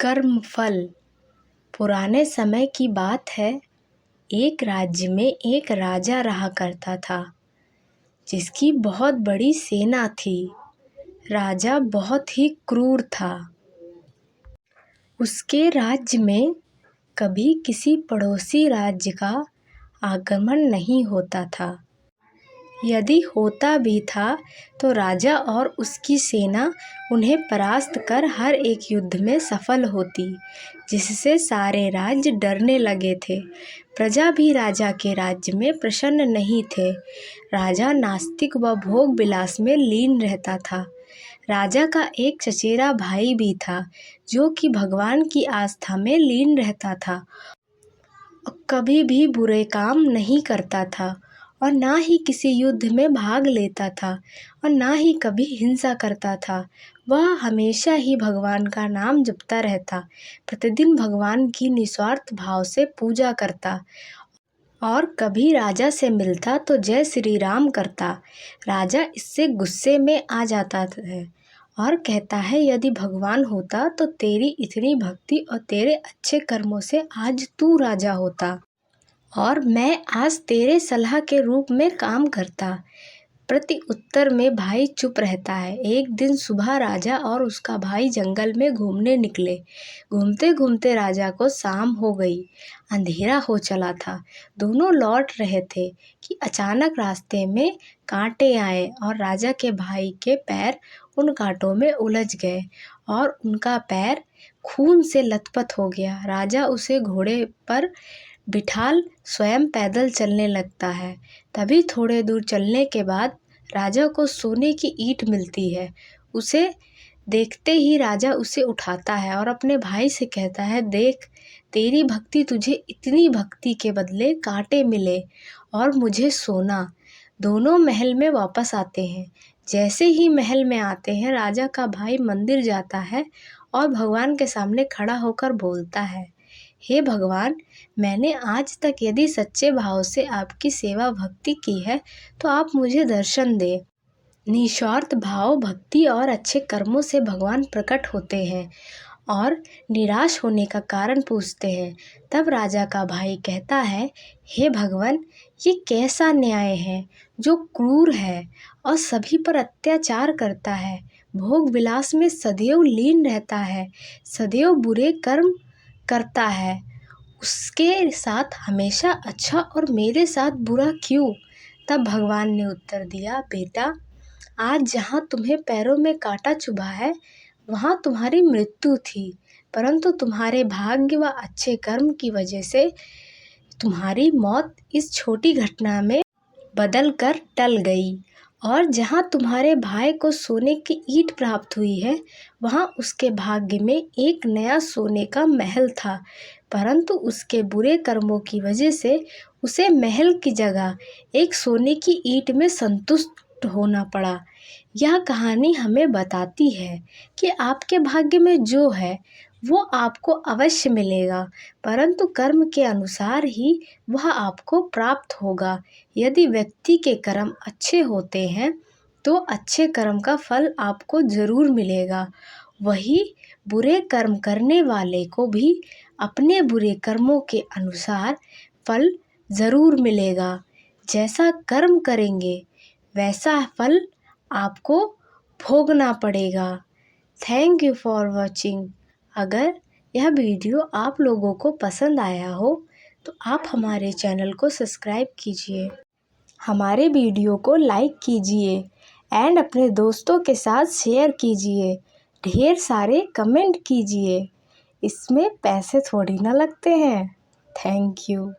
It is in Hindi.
कर्मफल। पुराने समय की बात है। एक राज्य में एक राजा रहा करता था, जिसकी बहुत बड़ी सेना थी। राजा बहुत ही क्रूर था। उसके राज्य में कभी किसी पड़ोसी राज्य का आगमन नहीं होता था। यदि होता भी था तो राजा और उसकी सेना उन्हें परास्त कर हर एक युद्ध में सफल होती, जिससे सारे राज्य डरने लगे थे। प्रजा भी राजा के राज्य में प्रसन्न नहीं थे। राजा नास्तिक व भोग विलास में लीन रहता था। राजा का एक चचेरा भाई भी था, जो कि भगवान की आस्था में लीन रहता था। कभी भी बुरे काम नहीं करता था और ना ही किसी युद्ध में भाग लेता था और ना ही कभी हिंसा करता था। वह हमेशा ही भगवान का नाम जपता रहता, प्रतिदिन भगवान की निस्वार्थ भाव से पूजा करता और कभी राजा से मिलता तो जय श्री राम करता। राजा इससे गुस्से में आ जाता है और कहता है, यदि भगवान होता तो तेरी इतनी भक्ति और तेरे अच्छे कर्मों से आज तू राजा होता और मैं आज तेरे सलाह के रूप में काम करता। प्रति उत्तर में भाई चुप रहता है। एक दिन सुबह राजा और उसका भाई जंगल में घूमने निकले। घूमते घूमते राजा को शाम हो गई, अंधेरा हो चला था। दोनों लौट रहे थे कि अचानक रास्ते में कांटे आए और राजा के भाई के पैर उन कांटों में उलझ गए और उनका पैर खून से लथपथ हो गया। राजा उसे घोड़े पर बिठाल स्वयं पैदल चलने लगता है। तभी थोड़े दूर चलने के बाद राजा को सोने की ईंट मिलती है। उसे देखते ही राजा उसे उठाता है और अपने भाई से कहता है, देख, तेरी भक्ति तुझे इतनी भक्ति के बदले कांटे मिले और मुझे सोना। दोनों महल में वापस आते हैं। जैसे ही महल में आते हैं, राजा का भाई मंदिर जाता है और भगवान के सामने खड़ा होकर बोलता है, हे भगवान, मैंने आज तक यदि सच्चे भाव से आपकी सेवा भक्ति की है तो आप मुझे दर्शन दें। निस्वार्थ भाव, भक्ति और अच्छे कर्मों से भगवान प्रकट होते हैं और निराश होने का कारण पूछते हैं। तब राजा का भाई कहता है, हे भगवान, ये कैसा न्याय है जो क्रूर है और सभी पर अत्याचार करता है, भोग विलास में सदैव लीन रहता है, सदैव बुरे कर्म करता है, उसके साथ हमेशा अच्छा और मेरे साथ बुरा क्यों? तब भगवान ने उत्तर दिया, बेटा, आज जहाँ तुम्हें पैरों में कांटा चुभा है वहाँ तुम्हारी मृत्यु थी, परंतु तुम्हारे भाग्य व अच्छे कर्म की वजह से तुम्हारी मौत इस छोटी घटना में बदल कर टल गई। और जहाँ तुम्हारे भाई को सोने की ईंट प्राप्त हुई है वहाँ उसके भाग्य में एक नया सोने का महल था, परंतु उसके बुरे कर्मों की वजह से उसे महल की जगह एक सोने की ईंट में संतुष्ट होना पड़ा। यह कहानी हमें बताती है कि आपके भाग्य में जो है वो आपको अवश्य मिलेगा, परंतु कर्म के अनुसार ही वह आपको प्राप्त होगा। यदि व्यक्ति के कर्म अच्छे होते हैं तो अच्छे कर्म का फल आपको ज़रूर मिलेगा। वही बुरे कर्म करने वाले को भी अपने बुरे कर्मों के अनुसार फल ज़रूर मिलेगा। जैसा कर्म करेंगे वैसा फल आपको भोगना पड़ेगा। Thank you for watching. अगर यह वीडियो आप लोगों को पसंद आया हो तो आप हमारे चैनल को सब्सक्राइब कीजिए, हमारे वीडियो को लाइक कीजिए एंड अपने दोस्तों के साथ शेयर कीजिए, ढेर सारे कमेंट कीजिए। इसमें पैसे थोड़ी ना लगते हैं। Thank you.